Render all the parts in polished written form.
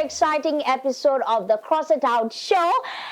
exciting episode of the Cross It Out show.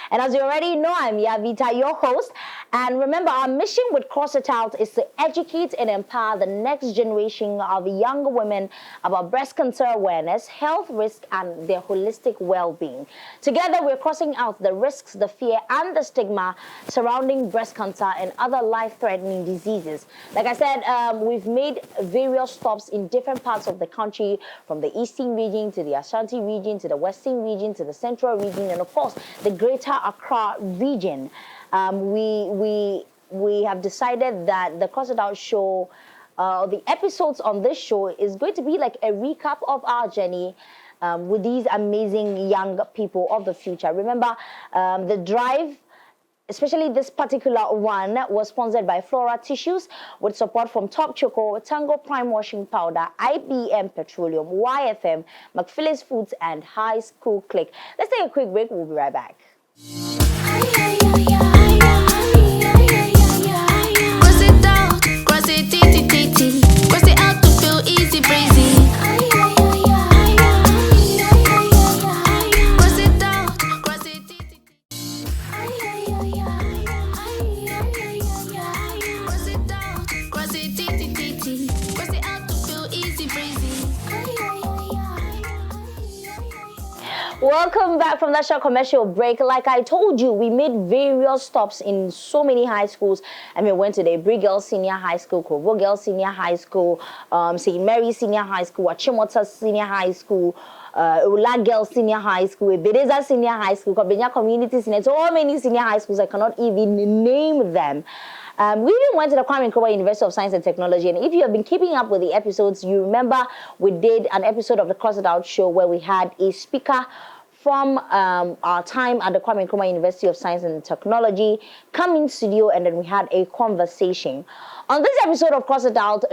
And as you already know, I'm Bitha, your host. And remember, our mission with Cross It Out is to educate and empower the next generation of young women about breast cancer awareness, health risk, and their holistic well-being. Together, we're crossing out the risks, the fear, and the stigma surrounding breast cancer and other life-threatening diseases. Like I said, we've made various stops in different parts of the country, from the eastern region to the Ashanti region to the western region to the central region, and of course, the greater Accra region. We have decided that the Cross It Out show, the episodes on this show is going to be like a recap of our journey with these amazing young people of the future. Remember, the drive, especially this particular one, was sponsored by Flora Tissues with support from Top Choco, Tango Prime Washing Powder, IBM Petroleum, YFM, McPhillips Foods, and High School Click. Let's take a quick break. We'll be right back. Cross it out to feel easy breezy. Cross it out, cross it cross it out to feel easy breezy. Welcome back from that short commercial break. Like I told you, we made various stops in so many high schools. I mean, we went to the Brig Girls Senior High School, Kobo Girls Senior High School, St. Mary's Senior High School, Achimota Senior High School, Ula Girls Senior High School, Bedeza Senior High School, Kobenya Community Senior, so many senior high schools I cannot even name them. We even went to the Kwame Nkrumah University of Science and Technology, and if you have been keeping up with the episodes, you remember we did an episode of the Cross It Out show where we had a speaker from our time at the Kwame Nkrumah University of Science and Technology come in studio, and then we had a conversation. On this episode of Cross It Out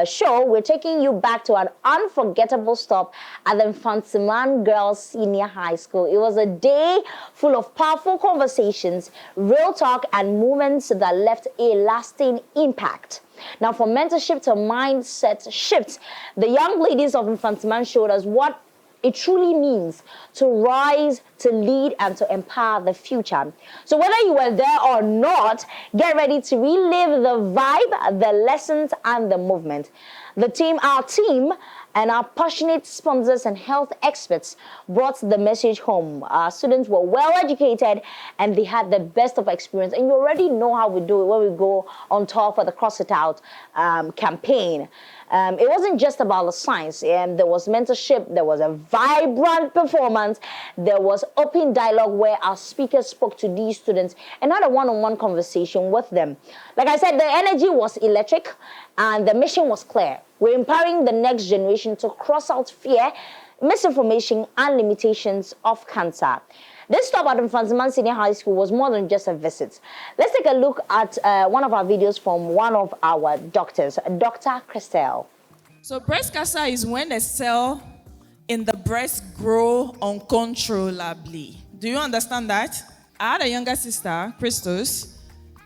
show, we're taking you back to an unforgettable stop at the Mfantsiman Girls Senior High School. It was a day full of powerful conversations, real talk, and moments that left a lasting impact. Now, from mentorship to mindset shifts, the young ladies of Mfantsiman showed us what it truly means to rise, to lead, and to empower the future. So whether you were there or not, get ready to relive the vibe, the lessons, and the movement. Our team, and our passionate sponsors and health experts brought the message home. Our students were well educated and they had the best of experience. And you already know how we do it when we go on tour for the Cross It Out campaign. It wasn't just about the science. There was mentorship, there was a vibrant performance, there was open dialogue where our speakers spoke to these students and had a one-on-one conversation with them. Like I said, the energy was electric and the mission was clear. We're empowering the next generation to cross out fear, misinformation, and limitations of cancer. This stop at Mfantsiman Senior High School was more than just a visit. Let's take a look at one of our videos from one of our doctors, Dr. Christelle. So breast cancer is when a cell in the breast grow uncontrollably. Do you understand that? I had a younger sister, Christos,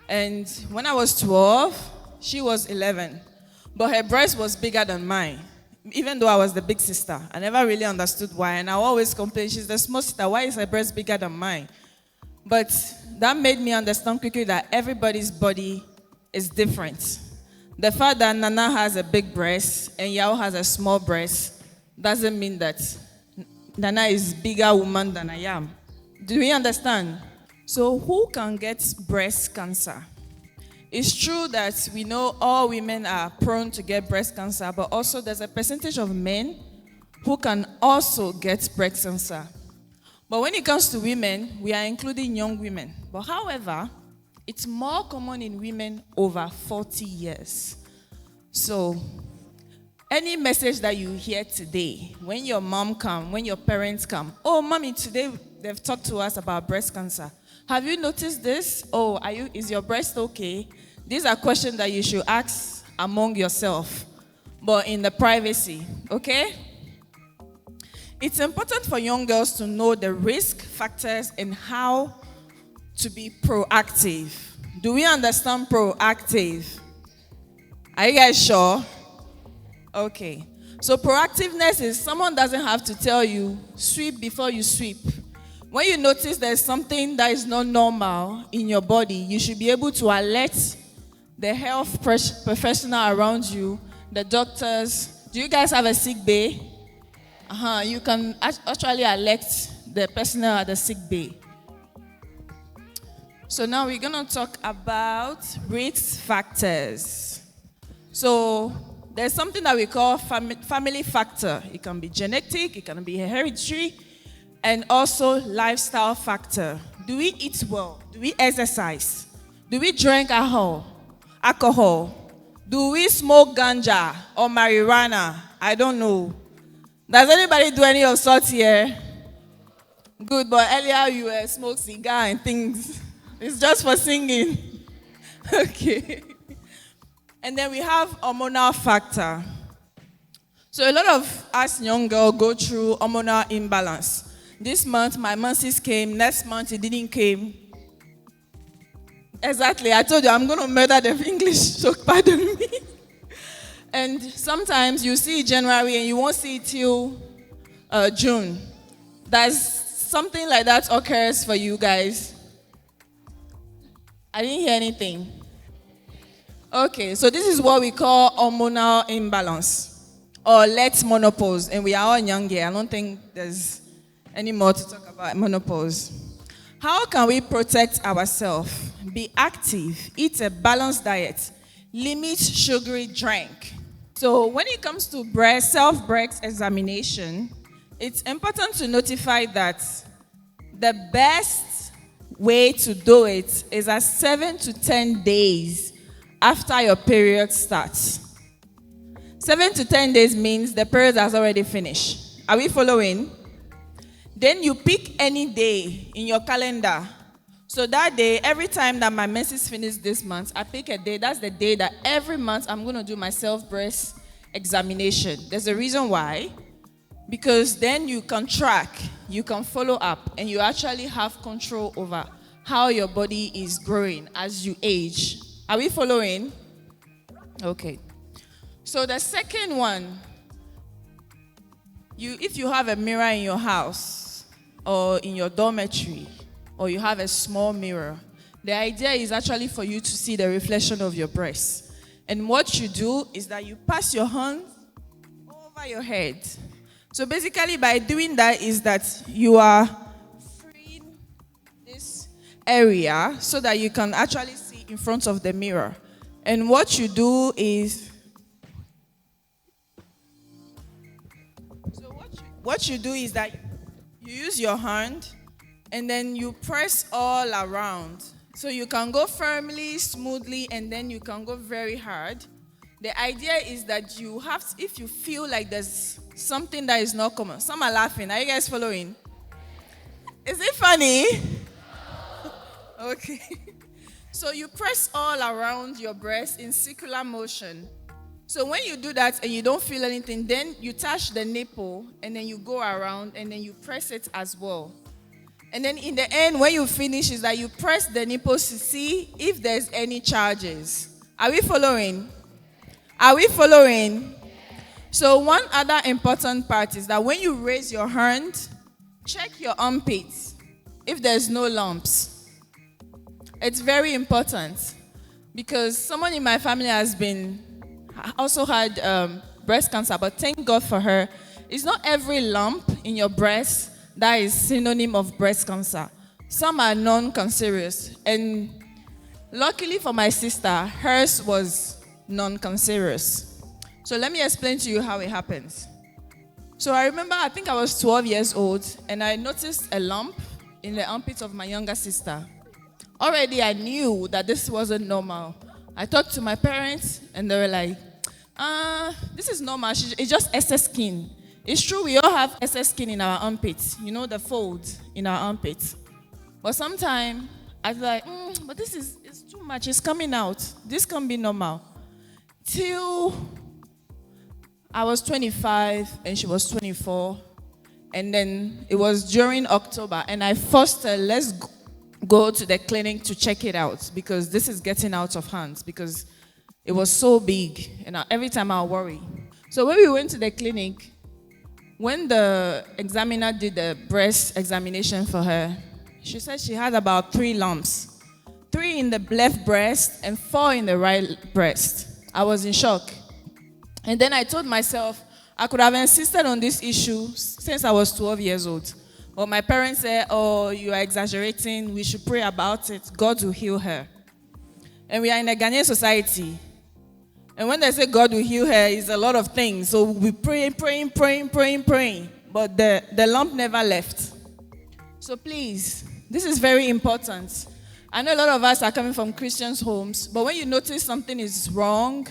and when I was 12, she was 11. But her breast was bigger than mine, even though I was the big sister. I never really understood why, and I always complain, she's the small sister, why is her breast bigger than mine? But that made me understand quickly that everybody's body is different. The fact that Nana has a big breast and Yao has a small breast doesn't mean that Nana is a bigger woman than I am. Do we understand? So who can get breast cancer? It's true that we know all women are prone to get breast cancer, but also there's a percentage of men who can also get breast cancer. But when it comes to women, we are including young women. But however, it's more common in women over 40 years. So any message that you hear today, when your mom comes, when your parents come, oh, mommy, today they've talked to us about breast cancer. Have you noticed this? Oh, is your breast okay? These are questions that you should ask among yourself, but in the privacy, okay? It's important for young girls to know the risk factors and how to be proactive. Do we understand proactive? Are you guys sure? Okay. So proactiveness is someone doesn't have to tell you, sweep before you sweep. When you notice there's something that is not normal in your body, you should be able to alert the health professional around you, the doctors. Do you guys have a sick bay? You can actually alert the personnel at the sick bay. So now we're going to talk about risk factors. So there's something that we call family factor. It can be genetic, it can be hereditary, and also lifestyle factor. Do we eat well? Do we exercise? Do we drink alcohol? Do we smoke ganja or marijuana? I don't know. Does anybody do any of sorts here? Good, but earlier you smoked cigar and things. It's just for singing. Okay. And then we have hormonal factor. So a lot of us young girls go through hormonal imbalance. This month my menses came, next month it didn't came. Exactly, I told you I'm going to murder the English, so pardon me. And sometimes you see January and you won't see it till June. Does something like that occurs for you guys? I didn't hear anything. Okay, so this is what we call hormonal imbalance or late menopause. And we are all young here. I don't think there's any more to talk about menopause. How can we protect ourselves? Be active, eat a balanced diet, limit sugary drink. So when it comes to self-breast examination, it's important to notify that the best way to do it is at 7 to 10 days after your period starts. 7 to 10 days means the period has already finished. Are we following? Then you pick any day in your calendar. So that day, every time that my menses finish this month, I pick a day. That's the day that every month I'm going to do my self-breast examination. There's a reason why. Because then you can track, you can follow up, and you actually have control over how your body is growing as you age. Are we following? Okay. So the second one, if you have a mirror in your house or in your dormitory, or you have a small mirror, the idea is actually for you to see the reflection of your breast. And what you do is that you pass your hand over your head. So basically by doing that is that you are freeing this area so that you can actually see in front of the mirror. And what you do is, that you use your hand and then you press all around. So you can go firmly, smoothly, and then you can go very hard. The idea is that you have to, if you feel like there's something that is not common. Some are laughing. Are you guys following? Is it funny? Okay. So you press all around your breast in circular motion. So when you do that and you don't feel anything, then you touch the nipple and then you go around and then you press it as well. And then in the end, when you finish, is that you press the nipples to see if there's any charges. Are we following? Are we following? So one other important part is that when you raise your hand, check your armpits if there's no lumps. It's very important because someone in my family has also had breast cancer, but thank God for her. It's not every lump in your breast that is synonym of breast cancer. Some are non-cancerous. And luckily for my sister, hers was non-cancerous. So let me explain to you how it happens. So I remember, I think I was 12 years old, and I noticed a lump in the armpit of my younger sister. Already I knew that this wasn't normal. I talked to my parents, and they were like, this is normal. It's just excess skin. It's true, we all have excess skin in our armpits. You know, the folds in our armpits. But sometimes, I was like, but it's too much. It's coming out. This can be normal. Till I was 25 and she was 24. And then it was during October. And I forced her, let's go to the clinic to check it out. Because this is getting out of hand. Because it was so big. And every time I worry. So when we went to the clinic, when the examiner did the breast examination for her, she said she had about 3 lumps. 3 in the left breast and 4 in the right breast. I was in shock. And then I told myself, I could have insisted on this issue since I was 12 years old. But my parents said, oh, you are exaggerating. We should pray about it. God will heal her. And we are in a Ghanaian society. And when they say God will heal her, it's a lot of things. So we praying. But the lump never left. So please, this is very important. I know a lot of us are coming from Christians' homes, but when you notice something is wrong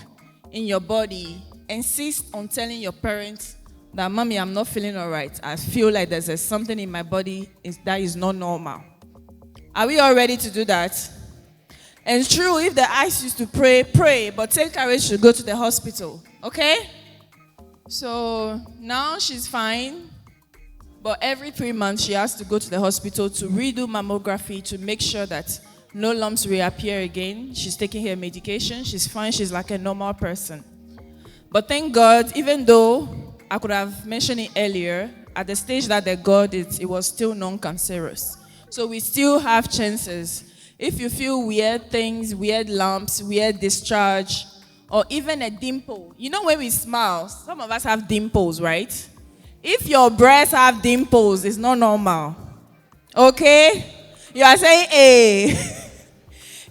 in your body, insist on telling your parents that, Mommy, I'm not feeling all right. I feel like there's something in my body that is not normal. Are we all ready to do that? And true, if the eyes used to pray, but take courage to go to the hospital, okay? So now she's fine, but every 3 months she has to go to the hospital to redo mammography to make sure that no lumps reappear again. She's taking her medication, she's fine, she's like a normal person. But thank God, even though I could have mentioned it earlier, at the stage that they got it, it was still non-cancerous. So we still have chances. If you feel weird things, weird lumps, weird discharge, or even a dimple. You know when we smile, some of us have dimples, right? If your breasts have dimples, it's not normal. Okay? You are saying, hey.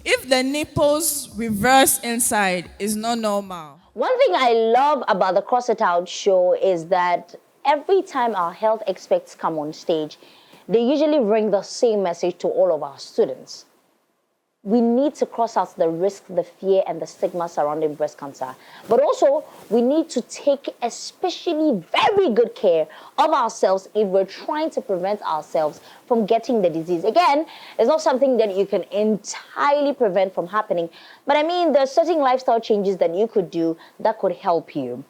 If the nipples reverse inside, it's not normal. One thing I love about the Cross It Out show is that every time our health experts come on stage, they usually bring the same message to all of our students. We need to cross out the risk, the fear, and the stigma surrounding breast cancer. But also, we need to take especially very good care of ourselves if we're trying to prevent ourselves from getting the disease. Again, it's not something that you can entirely prevent from happening. But I mean, there's certain lifestyle changes that you could do that could help you.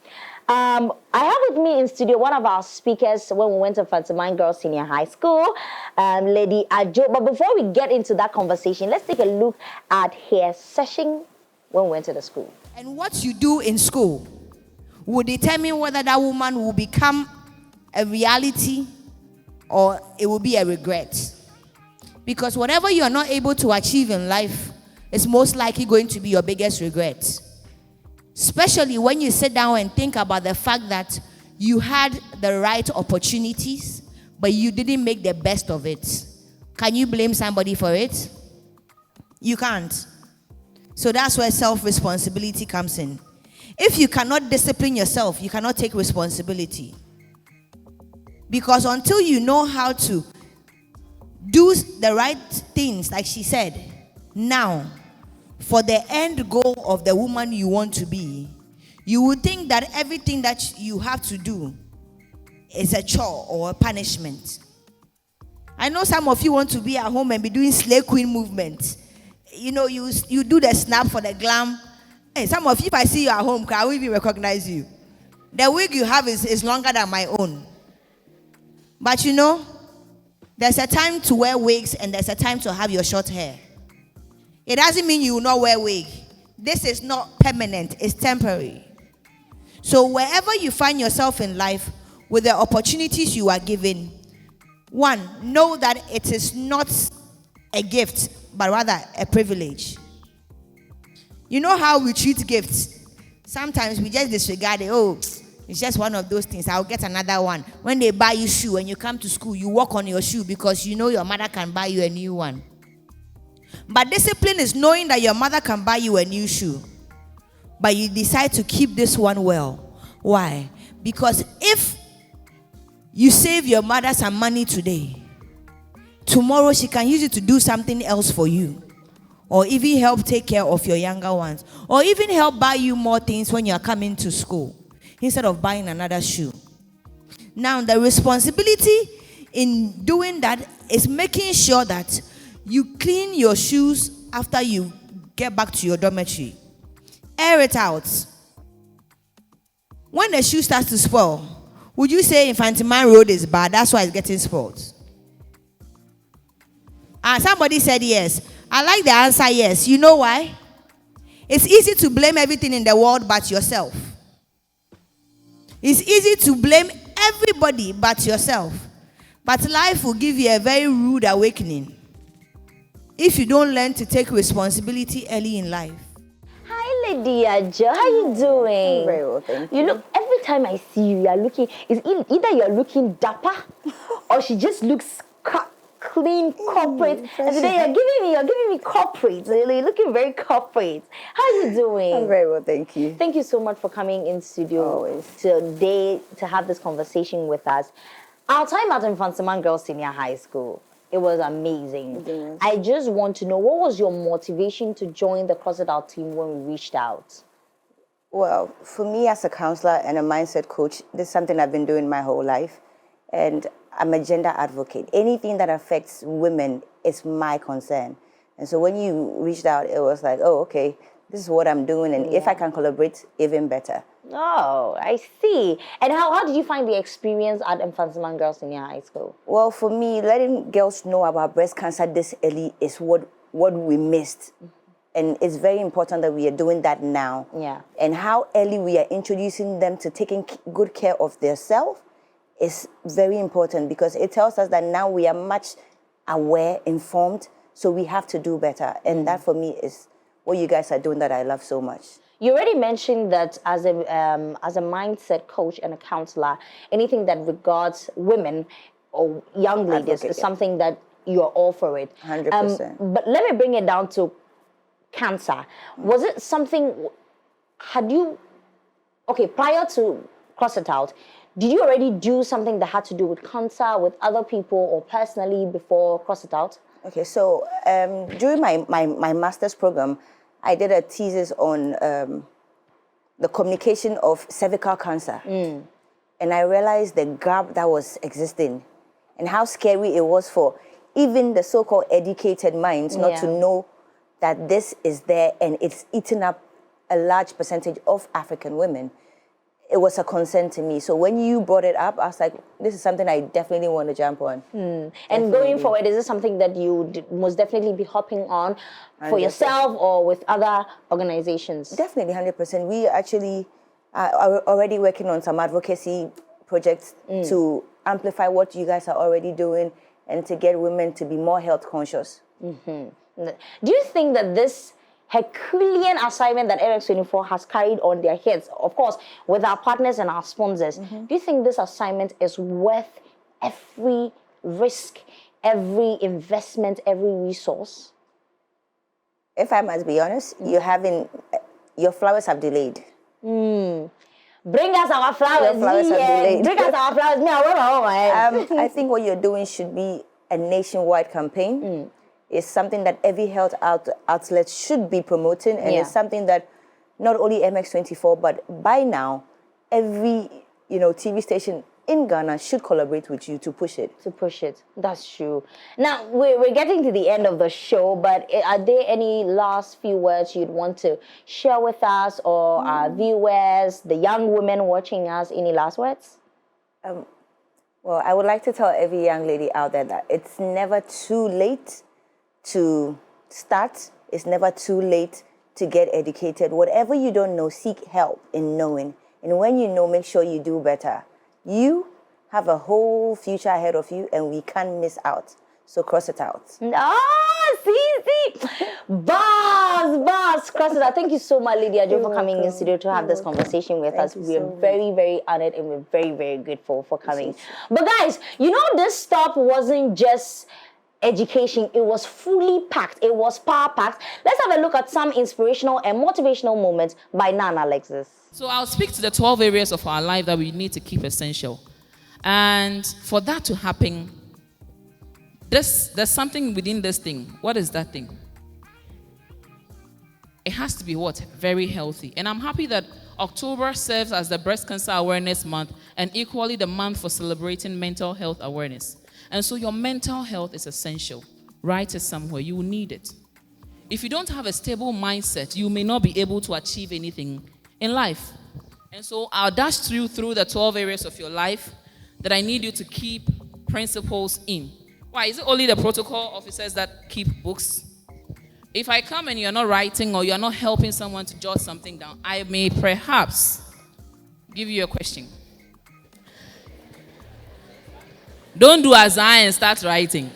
I have with me in studio one of our speakers when we went to Mfantsiman Senior High School, Lady Ajo. But before we get into that conversation, let's take a look at her session when we went to the school. And what you do in school will determine whether that woman will become a reality or it will be a regret. Because whatever you are not able to achieve in life is most likely going to be your biggest regret. Especially when you sit down and think about the fact that you had the right opportunities, but you didn't make the best of it. Can you blame somebody for it? You can't. So that's where self-responsibility comes in. If you cannot discipline yourself, you cannot take responsibility. Because until you know how to do the right things, like she said, now, for the end goal of the woman you want to be, you would think that everything that you have to do is a chore or a punishment. I know some of you want to be at home and be doing slay queen movement. You know, you do the snap for the glam. Hey, some of you, if I see you at home, I will even recognize you. The wig you have is longer than my own. But you know, there's a time to wear wigs and there's a time to have your short hair. It doesn't mean you will not wear wig. This is not permanent, it's temporary. So wherever you find yourself in life, with the opportunities you are given, one, know that it is not a gift, but rather a privilege. You know how we treat gifts? Sometimes we just disregard it. Oh, it's just one of those things. I'll get another one. When they buy you shoe, when you come to school, you walk on your shoe because you know your mother can buy you a new one. But discipline is knowing that your mother can buy you a new shoe, but you decide to keep this one well. Why? Because if you save your mother some money today, tomorrow she can use it to do something else for you, or even help take care of your younger ones, or even help buy you more things when you are coming to school instead of buying another shoe. Now, the responsibility in doing that is making sure that you clean your shoes after you get back to your dormitory. Air it out. When the shoe starts to spoil, would you say Mfantsiman Road is bad? That's why it's getting spoiled. Somebody said yes. I like the answer yes. You know why? It's easy to blame everything in the world but yourself. It's easy to blame everybody but yourself. But life will give you a very rude awakening if you don't learn to take responsibility early in life. Hi, Lydia Jo. How you doing? Very well, thank you. You look, every time I see you, you're looking, either you're looking dapper or she just looks clean, corporate. And today you're giving me corporate. You're looking very corporate. How you doing? I'm very well, thank you. Thank you so much for coming in studio Always. today to have this conversation with us. Our time at Mfantsiman Senior High School, it was amazing. Yes. I just want to know, what was your motivation to join the CrossFit team when we reached out? Well, for me as a counselor and a mindset coach, this is something I've been doing my whole life. And I'm a gender advocate. Anything that affects women is my concern. And so when you reached out, it was like, oh, okay, this is what I'm doing. And if I can collaborate, even better. Oh, I see. And how did you find the experience at Mfantsiman Senior High School? Well, for me, letting girls know about breast cancer this early is what we missed. And it's very important that we are doing that now. Yeah. And how early we are introducing them to taking good care of themselves is very important, because it tells us that now we are much aware, informed, so we have to do better. And that for me is what you guys are doing that I love so much. You already mentioned that as a mindset coach and a counselor, anything that regards women or young ladies Advocate, is yeah. something that you're all for it. 100%. But let me bring it down to cancer. Was it something, prior to CrossFit Out, did you already do something that had to do with cancer with other people or personally before CrossFit Out? Okay, so during my master's program, I did a thesis on the communication of cervical cancer. And I realized the gap that was existing and how scary it was for even the so-called educated minds not to know that this is there and it's eating up a large percentage of African women. It was a concern to me. So when you brought it up, I was like, this is something I definitely want to jump on. And going forward, is this something that you most definitely be hopping on for 100%. yourself or with other organizations? Definitely, 100%. We actually are already working on some advocacy projects to amplify what you guys are already doing and to get women to be more health conscious. Do you think that this Herculean assignment that MX24 has carried on their heads, of course, with our partners and our sponsors, do you think this assignment is worth every risk, every investment, every resource? If I must be honest, your flowers have delayed. Bring us our flowers. Your flowers are delayed. Bring us our flowers. Me, I want my own. I think what you're doing should be a nationwide campaign. It's something that every health outlet should be promoting, and it's something that not only MX24, but by now, every TV station in Ghana should collaborate with you to push it. That's true. Now, we're getting to the end of the show, but are there any last few words you'd want to share with us or our viewers, the young women watching us? Any last words? Well, I would like to tell every young lady out there that it's never too late to start. It's never too late to get educated. Whatever you don't know, seek help in knowing. And when you know, make sure you do better. You have a whole future ahead of you, and we can't miss out. So cross it out. See. Boss. Cross it out. Thank you so much, Lydia Jo, for coming in studio to have this conversation with us. We're very, very honored, and we're very, very grateful for coming. But guys, this stop wasn't just education, it was fully packed, it was power packed. Let's have a look at some inspirational and motivational moments by Nana Alexis. So I'll speak to the 12 areas of our life that we need to keep essential. And for that to happen, there's something within this thing. What is that thing? It has to be what? Very healthy. And I'm happy that October serves as the Breast Cancer Awareness Month and equally the month for celebrating mental health awareness. And so your mental health is essential. Write it somewhere. You will need it. If you don't have a stable mindset, you may not be able to achieve anything in life. And so I'll dash through the 12 areas of your life that I need you to keep principles in. Why? Is it only the protocol officers that keep books? If I come and you're not writing or you're not helping someone to jot something down, I may perhaps give you a question. Don't do as I and start writing.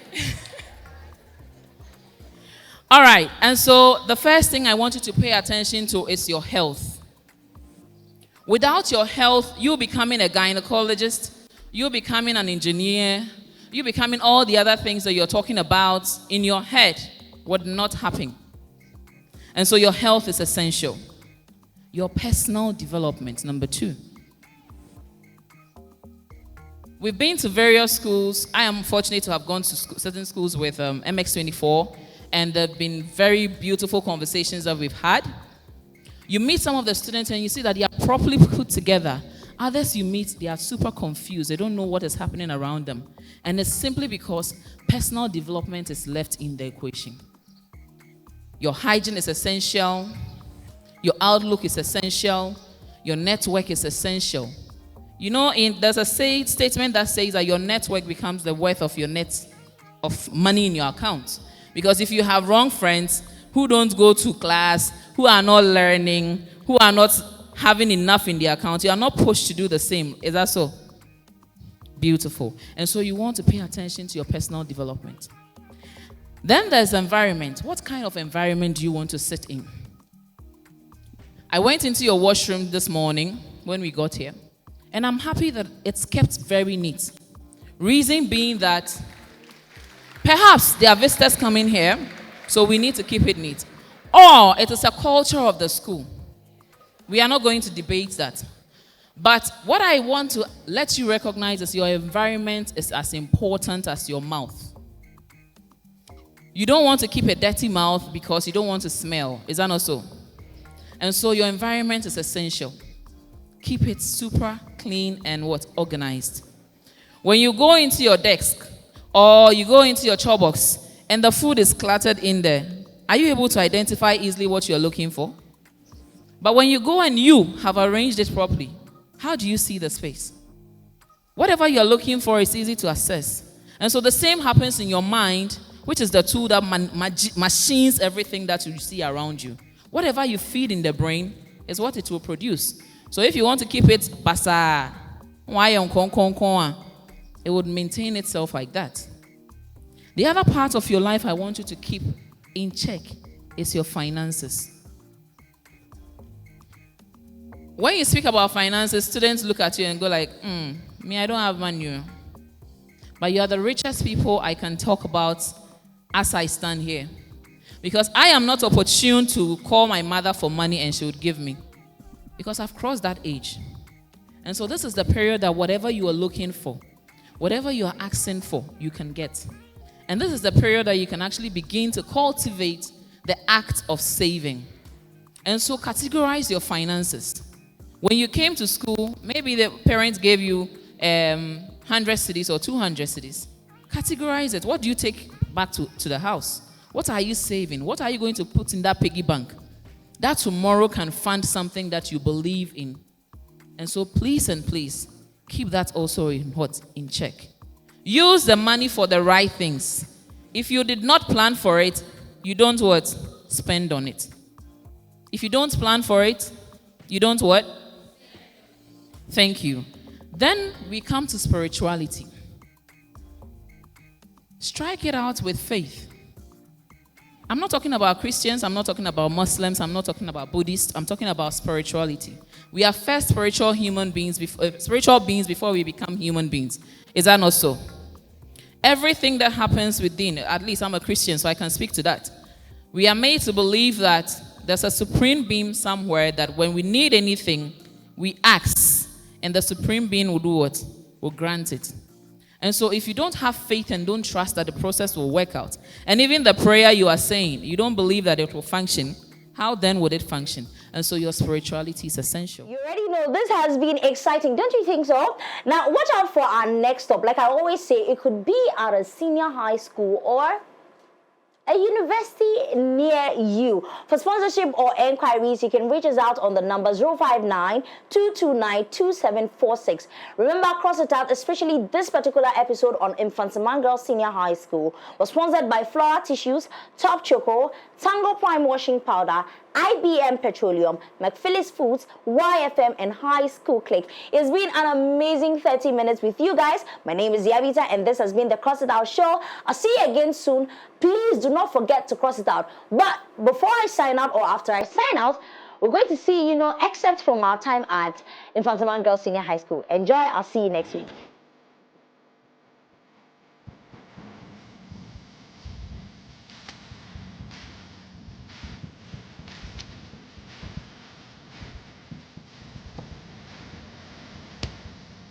All right, and so the first thing I want you to pay attention to is your health. Without your health, you becoming a gynecologist, you becoming an engineer, you becoming all the other things that you're talking about in your head would not happen. And so your health is essential. Your personal development, number 2. We've been to various schools. I am fortunate to have gone to certain schools with MX24, and there have been very beautiful conversations that we've had. You meet some of the students and you see that they are properly put together. Others you meet, they are super confused. They don't know what is happening around them. And it's simply because personal development is left in the equation. Your hygiene is essential. Your outlook is essential. Your network is essential. You know, there's a statement that says that your network becomes the worth of your net of money in your account. Because if you have wrong friends who don't go to class, who are not learning, who are not having enough in the account, you are not pushed to do the same. Is that so? Beautiful. And so you want to pay attention to your personal development. Then there's environment. What kind of environment do you want to sit in? I went into your washroom this morning when we got here, and I'm happy that it's kept very neat. Reason being that perhaps there are visitors coming here, so we need to keep it neat. Or it is a culture of the school. We are not going to debate that. But what I want to let you recognize is your environment is as important as your mouth. You don't want to keep a dirty mouth because you don't want to smell. Is that not so? And so your environment is essential. Keep it super clean and organized. When you go into your desk or you go into your chore box and the food is cluttered in there, are you able to identify easily what you're looking for? But when you go and you have arranged it properly, how do you see the space? Whatever you're looking for is easy to assess. And so the same happens in your mind, which is the tool that machines everything that you see around you. Whatever you feed in the brain is what it will produce. So if you want to keep it basa, it would maintain itself like that. The other part of your life I want you to keep in check is your finances. When you speak about finances, students look at you and go like, me, I don't have money. But you are the richest people I can talk about as I stand here. Because I am not opportune to call my mother for money and she would give me. Because I've crossed that age. And so this is the period that whatever you are looking for, whatever you are asking for, you can get. And this is the period that you can actually begin to cultivate the act of saving. And so categorize your finances. When you came to school, maybe the parents gave you 100 cedis or 200 cedis. Categorize it. What do you take back to the house? What are you saving? What are you going to put in that piggy bank? That tomorrow can fund something that you believe in. And so please and please, keep that also in check. Use the money for the right things. If you did not plan for it, you don't spend on it. If you don't plan for it, you don't Thank you. Then we come to spirituality. Strike it out with faith. I'm not talking about Christians, I'm not talking about Muslims, I'm not talking about Buddhists, I'm talking about spirituality. We are first spiritual beings before we become human beings. Is that not so? Everything that happens within, at least I'm a Christian, so I can speak to that. We are made to believe that there's a supreme being somewhere that when we need anything, we ask, and the supreme being will do what? Will grant it. And so if you don't have faith and don't trust that the process will work out, and even the prayer you are saying, you don't believe that it will function, how then would it function? And so your spirituality is essential. You already know this has been exciting, don't you think so? Now, watch out for our next stop. Like I always say, it could be at a senior high school or a university near you. For sponsorship or enquiries, you can reach us out on the number 059-229-2746. Remember, cross it out, especially this particular episode on Mfantsiman Senior High School was sponsored by Flora Tissues, Top Choco, Tango Prime Washing Powder, IBM Petroleum, McPhillips Foods, YFM, and High School Click. It's been an amazing 30 minutes with you guys. My name is Bitha, and this has been the Cross It Out Show. I'll see you again soon. Please do not forget to cross it out. But before I sign out, or after I sign out, we're going to see, excerpts from our time at Mfantsiman Senior High School. Enjoy. I'll see you next week.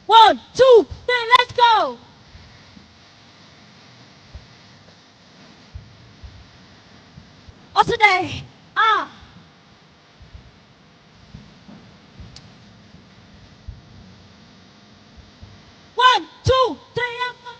One, two, three, let's go! Oh, today, one, two, three, and four.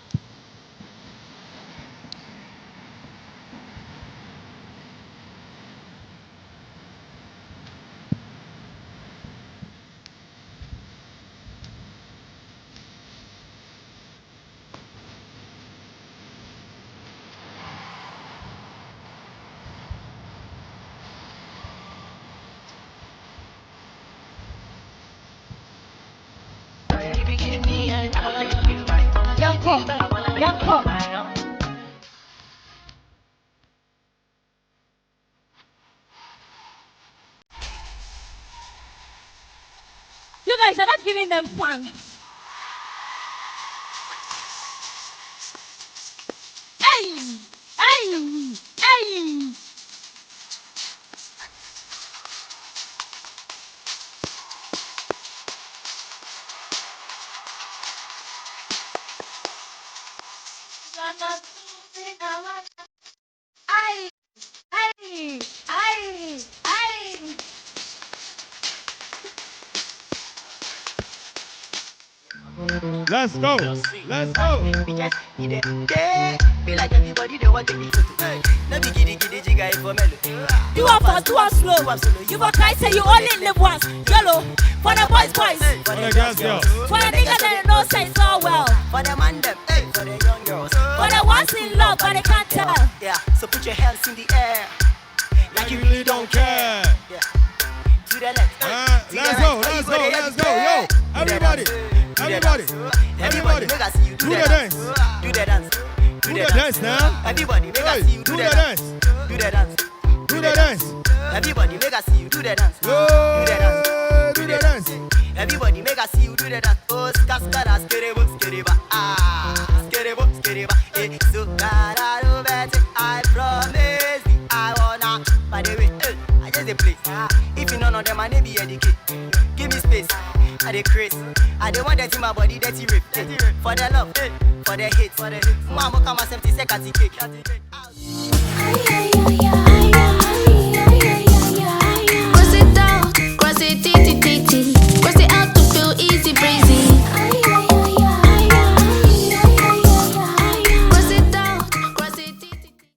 Young Pop. You guys are not giving them fun. Hey! Hey! Hey! Ay! Ay! Ay! Ay! Let's go. Let's go. Be like everybody they want to be no be giddy giddy jigga for melody. You are fast, you are slow. You for Christ say you only live once. Yellow for the boys, For the girls. for the niggas that know say so well. For the man them, for the young girls. For the ones in love, but they can't tell. Yeah, so put your hands in the air. Like you really don't care. Yeah. To the left. To the Let's right. go. Let's go. Yo, everybody. Everybody, make us see you do the dance. Do the dance. Do the dance now. Everybody, make us see you do the dance. Do the dance. Do the dance. Everybody, make us see you do the dance. Do the dance. Do the dance. Everybody, make us see you do the dance. Oh, skara, skerebo, skereba. Skerebo, skereba. So, I promise you, I wanna. By the way, I just a play. If you know none of them, I need be educated. Give me space. I dey craze. I dey want that in my body, dirty rape. For the love, for the hate. Mama come and 70 seconds cake. Ay, ay, ay, ay.